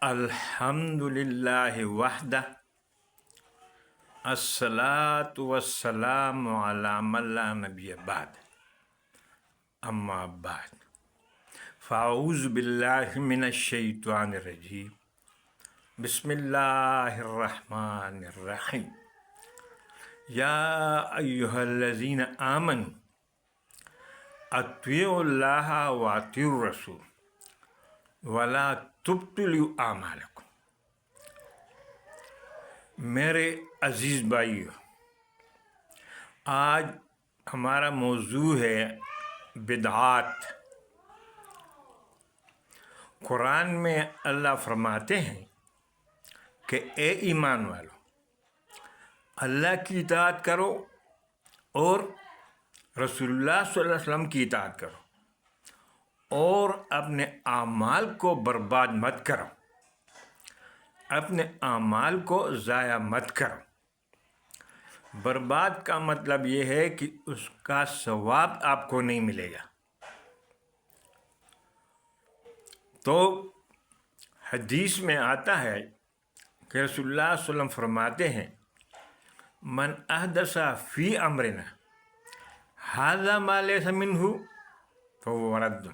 الحمدللہ وحدہ الصلاۃ والسلام علی من لا نبی بعد اما بعد فاعوذ باللہ من الشیطان الرجیم بسم اللہ الرحمن الرحیم یا ایہا الذین آمنوا اطیعوا اللہ واطیعوا الرسول ولا تبطلوا اعمالکم۔ میرے عزیز بھائیو، آج ہمارا موضوع ہے بدعات۔ قرآن میں اللہ فرماتے ہیں کہ اے ایمان والو، اللہ کی اطاعت کرو اور رسول اللہ صلی اللہ علیہ وسلم کی اطاعت کرو اور اپنے اعمال کو برباد مت کرو، اپنے اعمال کو ضائع مت کرو۔ برباد کا مطلب یہ ہے کہ اس کا ثواب آپ کو نہیں ملے گا۔ تو حدیث میں آتا ہے کہ رسول اللہ صلی اللہ علیہ وسلم فرماتے ہیں من احدث فی امرنا ھذا ما لیس منہ فہو رد۔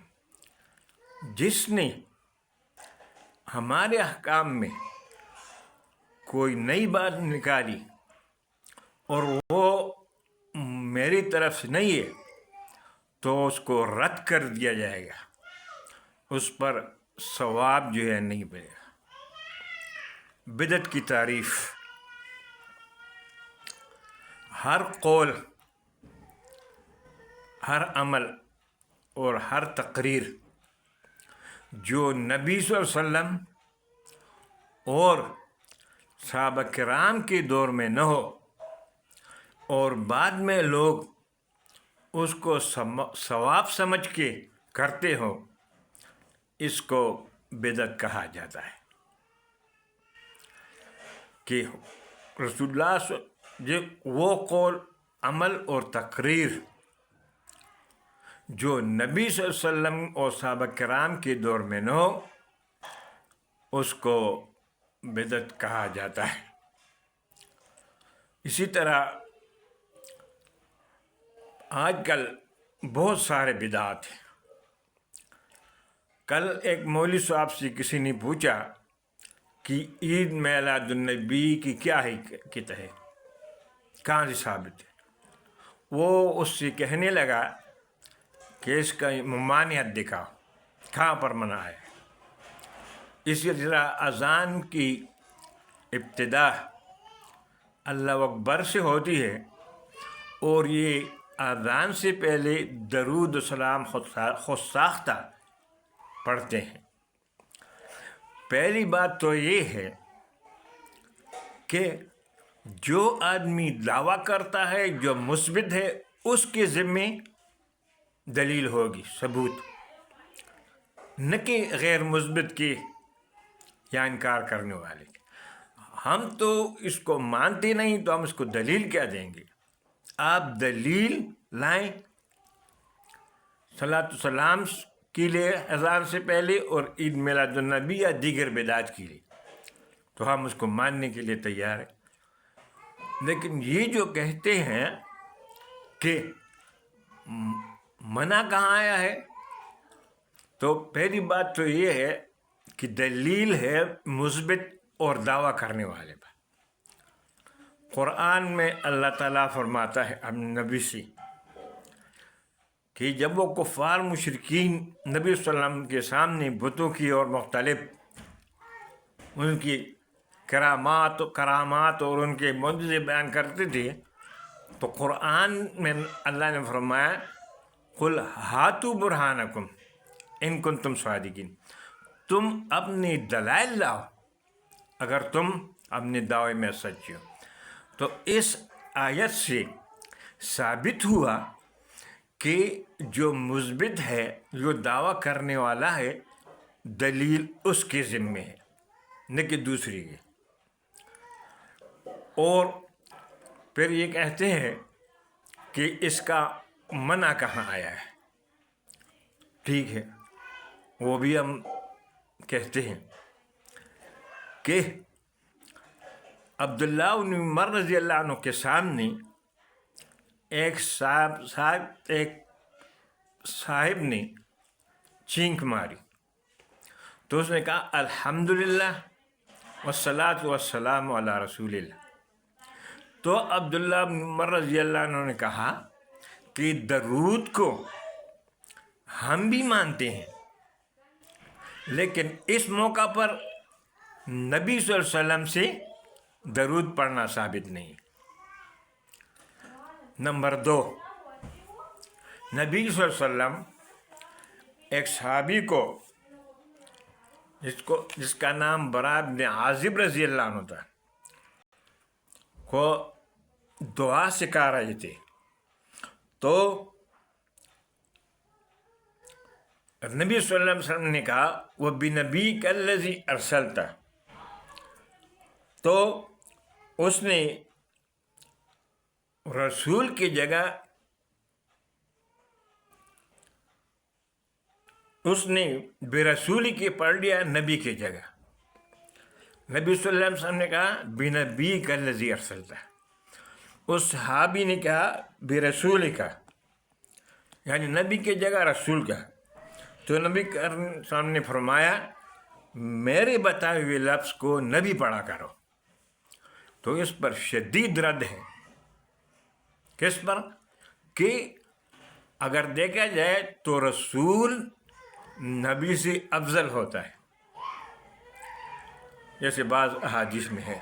جس نے ہمارے احکام میں کوئی نئی بات نکالی اور وہ میری طرف سے نہیں ہے تو اس کو رد کر دیا جائے گا، اس پر ثواب جو ہے نہیں ملے گا۔ بدعت کی تعریف: ہر قول، ہر عمل اور ہر تقریر جو نبی صلی اللہ علیہ وسلم اور صحابہ کرام کے دور میں نہ ہو اور بعد میں لوگ اس کو ثواب سمجھ کے کرتے ہو، اس کو بدعت کہا جاتا ہے۔ کہ رسول اللہ وہ قول، عمل اور تقریر جو نبی صلی اللہ علیہ وسلم اور صحابہ کرام کے دور میں نہ ہو، اس کو بدعت کہا جاتا ہے۔ اسی طرح آج کل بہت سارے بدعات ہیں۔ کل ایک مولوی صاحب سے کسی نے پوچھا کہ عید میلاد النبی کی کیا حقیقت ہے، کہاں سے ثابت ہے؟ وہ اس سے کہنے لگا کہ اس کا ممانعت دکھاؤ، کہاں پر منع ہے؟ اسی طرح اذان کی ابتدا اللہ اکبر سے ہوتی ہے اور یہ اذان سے پہلے درود و سلام خود ساختہ پڑھتے ہیں۔ پہلی بات تو یہ ہے کہ جو آدمی دعویٰ کرتا ہے جو مثبت ہے، اس کے ذمے دلیل ہوگی، ثبوت، نہ کہ غیر مثبت کی یا انکار کرنے والے۔ ہم تو اس کو مانتے نہیں تو ہم اس کو دلیل کیا دیں گے؟ آپ دلیل لائیں صلاۃ السلام کے لیے اذان سے پہلے اور عید میلاد النبی یا دیگر بدعات کے لیے، تو ہم اس کو ماننے کے لیے تیار ہیں۔ لیکن یہ جو کہتے ہیں کہ منع کہاں آیا ہے، تو پہلی بات تو یہ ہے کہ دلیل ہے مثبت اور دعویٰ کرنے والے پر۔ قرآن میں اللہ تعالیٰ فرماتا ہے اپنے نبی سے کہ جب وہ کفار مشرکین نبی صلی اللہ علیہ وسلم کے سامنے بتوں کی اور مختلف ان کی کرامات اور ان کے معجزے بیان کرتے تھے، تو قرآن میں اللہ نے فرمایا قل ہاتوا برہانکم ان کنتم صادقین، تم اپنے دلائل لاؤ اگر تم اپنے دعوے میں سچے ہو۔ تو اس آیت سے ثابت ہوا کہ جو مثبت ہے، جو دعویٰ کرنے والا ہے، دلیل اس کے ذمے ہے، نہ کہ دوسری کے۔ اور پھر یہ کہتے ہیں کہ اس کا منع کہاں آیا ہے۔ ٹھیک ہے، وہ بھی ہم کہتے ہیں کہ عبداللہ بن عمر رضی اللہ عنہ کے سامنے ایک صاحب نے چینک ماری تو اس نے کہا الحمدللہ والصلاۃ والسلام علی رسول اللہ. تو عبداللہ بن عمر رضی اللہ عنہ نے کہا کہ درود کو ہم بھی مانتے ہیں لیکن اس موقع پر نبی صلی اللہ علیہ وسلم سے درود پڑھنا ثابت نہیں. نمبر 2، نبی صلی اللہ علیہ وسلم ایک صحابی کو جس کا نام برا بن عازب رضی اللہ عنہ تھا کو دعا سکھا رہے تھے. تو نبی صلی اللہ علیہ وسلم نے کہا وہ بنبیک الذی ارسلت. تو اس نے رسول کی جگہ اس نے بے رسولی کی پڑھ لیا نبی کی جگہ. نبی صلی اللہ علیہ وسلم نے کہا بنبیک الذی ارسلت. اس صحابی نے کہا بے رسول کا، یعنی نبی کی جگہ رسول کا. تو نبی سامنے فرمایا میرے بتائے ہوئے لفظ کو نبی پڑھا کرو. تو اس پر شدید رد ہے. کس پر؟ کہ اگر دیکھا جائے تو رسول نبی سے افضل ہوتا ہے جیسے بعض احادیث میں ہے،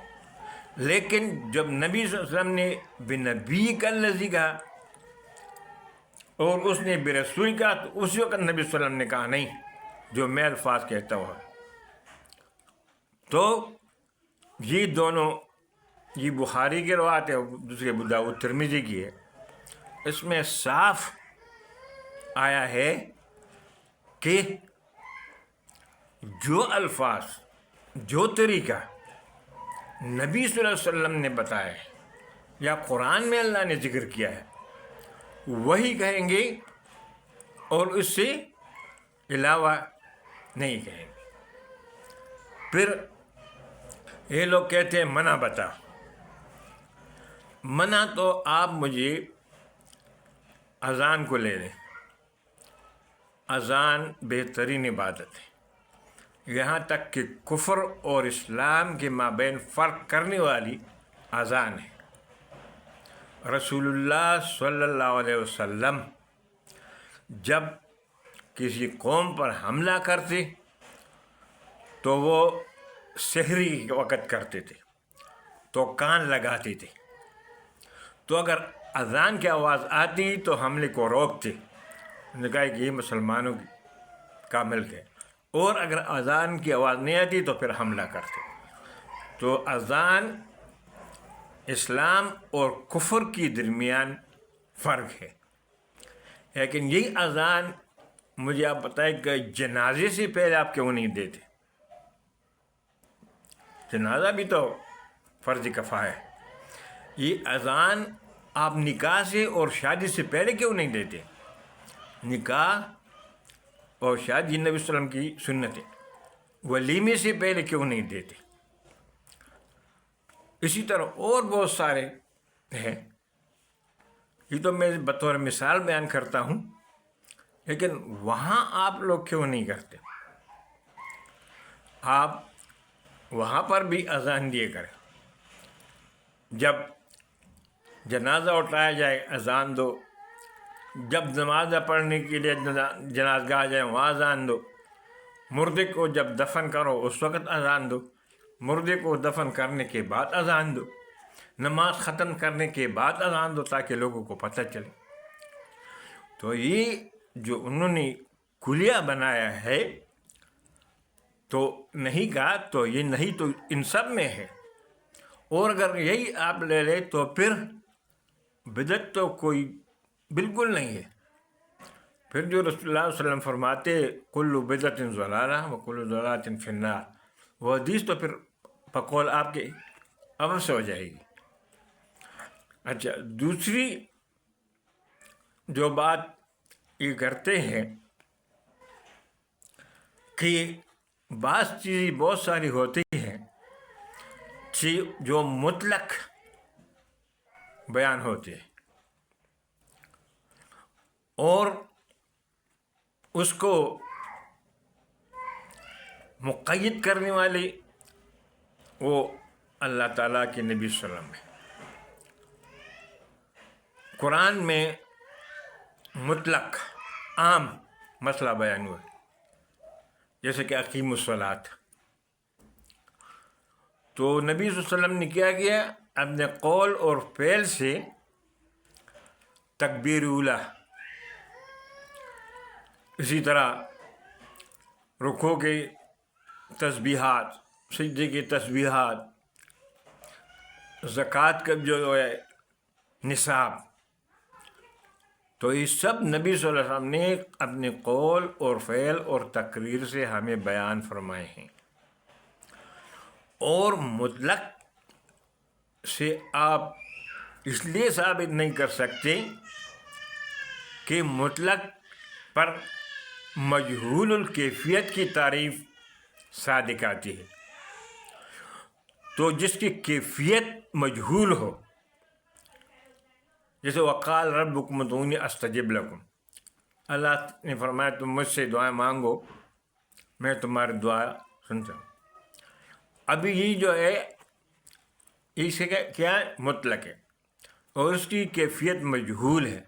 لیکن جب نبی صلی اللہ علیہ وسلم نے بنبیک الذی کہا اور اس نے برسول کہا تو اسی وقت نبی صلی اللہ علیہ وسلم نے کہا نہیں جو میں الفاظ کہتا ہوں. تو یہ دونوں، یہ بخاری کی روایت ہے، دوسری ابو داؤد ترمذی کی ہے. اس میں صاف آیا ہے کہ جو الفاظ، جو طریقہ نبی صلی اللہ علیہ وسلم نے بتایا ہے یا قرآن میں اللہ نے ذکر کیا ہے وہی کہیں گے اور اس سے علاوہ نہیں کہیں گے. پھر یہ لوگ کہتے ہیں منع بتا. منع تو آپ مجھے اذان کو لے لیں. اذان بہترین عبادت ہے، یہاں تک کہ کفر اور اسلام کے مابین فرق کرنے والی اذان ہے. رسول اللہ صلی اللہ علیہ وسلم جب کسی قوم پر حملہ کرتے تو وہ سحری کے وقت کرتے تھے تو کان لگاتے تھے. تو اگر اذان کی آواز آتی تو حملے کو روکتے، نے کہا کہ یہ مسلمانوں کا ملک ہے. اور اگر اذان کی آواز نہیں آتی تو پھر حملہ کرتے. تو اذان اسلام اور کفر کے درمیان فرق ہے. لیکن یہی اذان مجھے آپ بتائیں کہ جنازے سے پہلے آپ کیوں نہیں دیتے؟ جنازہ بھی تو فرض کفایہ ہے. یہ اذان آپ نکاح سے اور شادی سے پہلے کیوں نہیں دیتے؟ نکاح اور شادی نبی صلی اللہ علیہ وسلم کی سنت ہے، ولیمے سے پہلے کیوں نہیں دیتے؟ اسی طرح اور بہت سارے ہیں. یہ تو میں بطور مثال بیان کرتا ہوں، لیکن وہاں آپ لوگ کیوں نہیں کرتے؟ آپ وہاں پر بھی اذان دیے کریں. جب جنازہ اٹھایا جائے اذان دو، جب نماز پڑھنے کے لیے جنازگاہ جائے وہاں اذان دو، مردے کو جب دفن کرو اس وقت اذان دو، مردے کو دفن کرنے کے بعد اذان دو، نماز ختم کرنے کے بعد اذان دو تاکہ لوگوں کو پتہ چلے. تو یہ جو انہوں نے کلیہ بنایا ہے تو نہیں کہا تو یہ نہیں تو ان سب میں ہے. اور اگر یہی آپ لے لیں تو پھر بدعت تو کوئی بالکل نہیں ہے. پھر جو رسول اللہ صلی اللہ علیہ وسلم فرماتے کل بدعت ضلالہ و کل ضلالۃ فی النار، وہ حدیث تو پھر بقول آپ کے عمل سے ہو جائے گی. اچھا، دوسری جو بات یہ کرتے ہیں کہ بعض چیزیں بہت ساری ہوتی ہیں جو مطلق بیان ہوتے ہیں اور اس کو مقید کرنے والے وہ اللہ تعالیٰ کے نبی صلی اللہ علیہ وسلم ہے۔ قرآن میں مطلق عام مسئلہ بیان ہوا جیسے کہ اقیم الصلاۃ، تو نبی صلی اللہ علیہ وسلم نے کیا کیا، اپنے قول اور فعل سے تکبیر اولیٰ، اسی طرح رکوع کے تسبیحات، سجدے کی تسبیحات، زکوٰۃ کا جو ہے نصاب، تو یہ سب نبی صلی اللہ علیہ وسلم نے اپنے قول اور فعل اور تقریر سے ہمیں بیان فرمائے ہیں۔ اور مطلق سے آپ اس لیے ثابت نہیں کر سکتے کہ مطلق پر مجہول الکیفیت کی تعریف صادق آتی ہے، تو جس کی کیفیت مجہول ہو، جیسے وقال ربکم ادعونی استجب لکم، اللہ نے فرمایا تم مجھ سے دعائیں مانگو میں تمہاری دعا سنتا ہوں۔ ابھی یہ جو ہے اسے کیا ہے، مطلق ہے اور اس کی کیفیت مجہول ہے،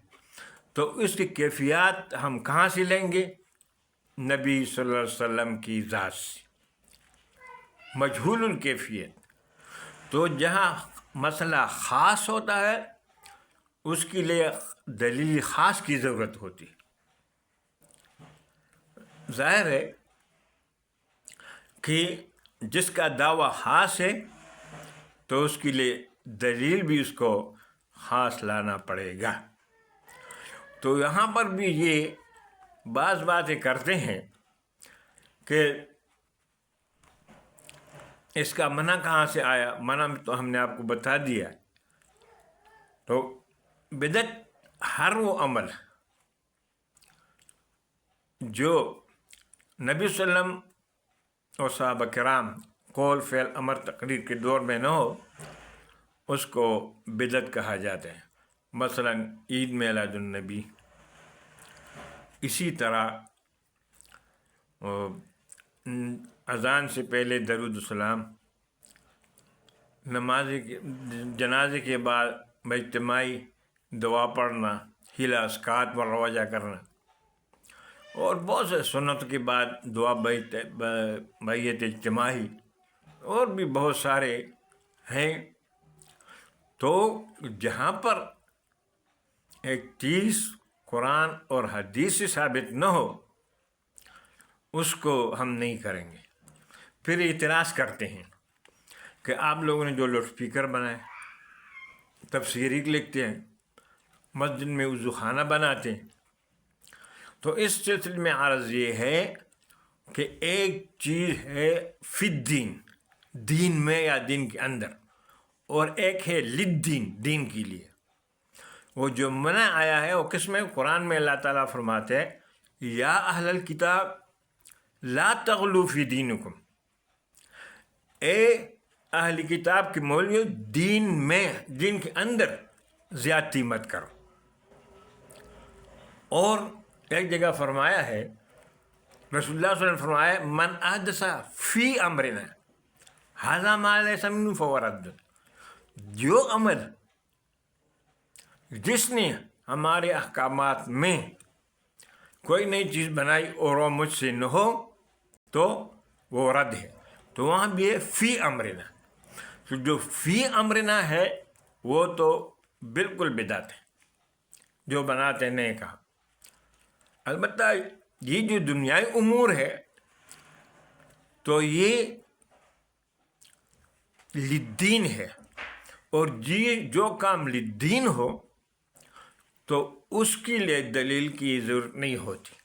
تو اس کی کیفیات ہم کہاں سے لیں گے؟ نبی صلی اللہ علیہ وسلم کی ذات سے، مجہول الکیفیت۔ تو جہاں مسئلہ خاص ہوتا ہے اس کے لیے دلیل خاص کی ضرورت ہوتی ہے۔ ظاہر ہے کہ جس کا دعویٰ خاص ہے تو اس کے لیے دلیل بھی اس کو خاص لانا پڑے گا۔ تو یہاں پر بھی یہ بعض باتیں کرتے ہیں کہ اس کا منع کہاں سے آیا، منع تو ہم نے آپ کو بتا دیا۔ تو بدعت ہر وہ عمل جو نبی صلی اللہ علیہ وسلم اور صحابہ کرام قول فعل امر تقریر کے دور میں نہ ہو اس کو بدعت کہا جاتا ہے۔ مثلا عید میلاد النبی، اسی طرح اذان سے پہلے درود السلام، جنازے کے بعد اجتماعی دعا پڑھنا، ہلا اسکات و رواجہ کرنا، اور بہت سے سنت کے بعد دعا بیت اجتماعی، اور بھی بہت سارے ہیں۔ تو جہاں پر ایک چیز قرآن اور حدیث سے ثابت نہ ہو اس کو ہم نہیں کریں گے۔ پھر اعتراض کرتے ہیں کہ آپ لوگوں نے جو لاؤڈ اسپیکر بنائے، تفسیری لکھتے ہیں، مسجد میں وضو خانہ بناتے ہیں، تو اس سلسلے میں عرض یہ ہے کہ ایک چیز ہے فی الدین، دین میں یا دین کے اندر، اور ایک ہے للدین، دین کے لیے۔ وہ جو منع آیا ہے وہ کس میں؟ قرآن میں اللہ تعالیٰ فرماتے ہیں یا اہل الکتاب لا تغلو فی دینکم، اے اہل کتاب کے مولویوں دین میں، دین کے اندر زیادتی مت کرو۔ اور ایک جگہ فرمایا ہے، رسول اللہ صلی اللہ علیہ وسلم فرمایا من احدث فی امرنا ھذا ما لیس منہ فہو رد، جو عمل جس نے ہمارے احکامات میں کوئی نئی چیز بنائی اور وہ مجھ سے نہ ہو تو وہ رد ہے۔ تو وہاں بھی ہے فی امرنا، تو جو فی امرنا ہے وہ تو بالکل بدعت ہے، جو بناتے نہیں کہا۔ البتہ یہ جو دنیائی امور ہے تو یہ للدین ہے، اور جو کام للدین ہو تو اس کے لیے دلیل کی ضرورت نہیں ہوتی،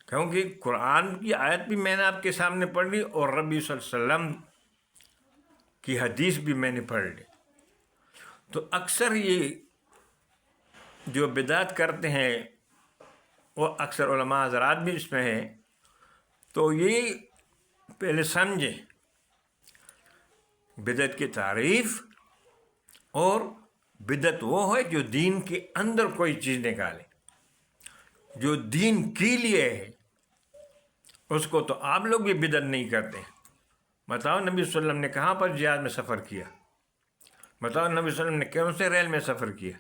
کیونکہ قرآن کی آیت بھی میں نے آپ کے سامنے پڑھ لی اور ربی صلی اللہ علیہ وسلم کی حدیث بھی میں نے پڑھ لی۔ تو اکثر یہ جو بدعت کرتے ہیں وہ اکثر علماء حضرات بھی اس میں ہیں، تو یہ پہلے سمجھیں بدعت کی تعریف، اور بدعت وہ ہے جو دین کے اندر کوئی چیز نکالے، جو دین کے لیے ہے، اس کو تو آپ لوگ بھی بدعت نہیں کرتے۔ بتاؤ نبی صلی اللہ علیہ وسلم نے کہاں پر جہاد میں سفر کیا؟ بتاؤ نبی صلی اللہ علیہ وسلم نے کون سے ریل میں سفر کیا؟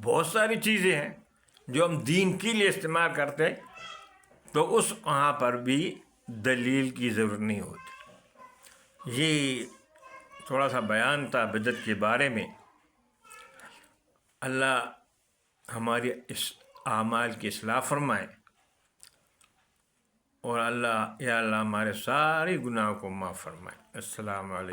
بہت ساری چیزیں ہیں جو ہم دین کے لیے استعمال کرتے، تو اس وہاں پر بھی دلیل کی ضرورت نہیں ہوتی۔ یہ تھوڑا سا بیان تھا بدعت کے بارے میں۔ اللہ ہماری اس اعمال کی اصلاح فرمائے، اور اللہ یا اللہ ہمارے سارے گناہوں کو معاف فرمائے۔ السلام علیکم۔